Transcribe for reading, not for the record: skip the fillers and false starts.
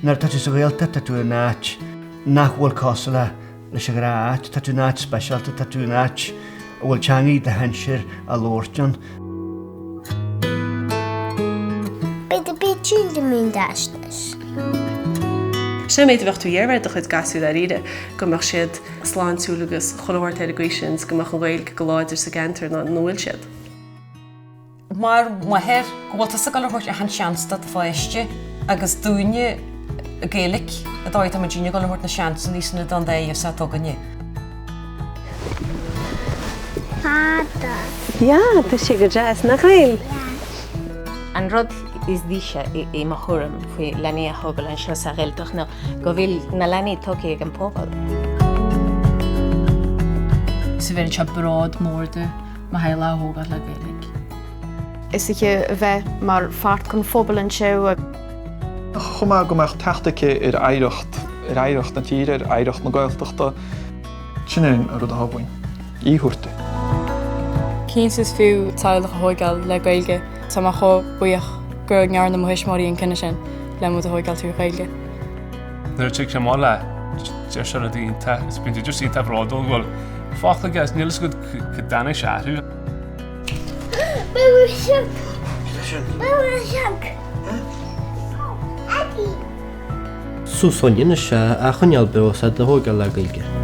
nar tá tú sa Ghaeltacht tá tú náit nachhfuil cosla leis a gráit, tá tú náit speisialta, tá tú náit bhfuil teangaí de hensir a lóirtean. Beidir bíonn mín dáistas. Sé méid bheith tú dhearmhaid a chud gasú le riide go mbeadh siad sláinsúlagus choláir teagmháil go mbeadh an Ghaeilge go láidir sa gantar ná nóil siad. Mar muthir gohfuilta sa galhairt a an seansta a fáiste agus dúine a Gaeilge a dáid am dúine galhairt na seansa níos na don déh sa tuganne. Fada. Ja, tá sé go jazz na Ghaeil. An rud is díise I mo chuireann faoi leanaí a thógáil an seo sa Gaeltacht ná go bhfuil na leanaí tucaí ag an pobal. Sa bhfuil se brád mórda má heile a thógáil le Gaeilge. Is a bheith mar fart chun phobal an seo. Chomh go imeachtaí Aifric na tíre Aifric na Gaeltachta sin a rud a thabhain. Íhuirta. Cíns is fiú teaghlaigh a thógáil le Ghaeilge tá mar chomh buíoch gur ndearna mo thuismitheoirí an cinneadh sin le muid a thógáil tú Ghaeilge. Nuair te chéile de se a dínta, bíonn tú just ínta bhrádul bhfuil fácha gas nílas go dana seaú. Súsáinne se a chuneal beosa de thógáil le Ghaeilge.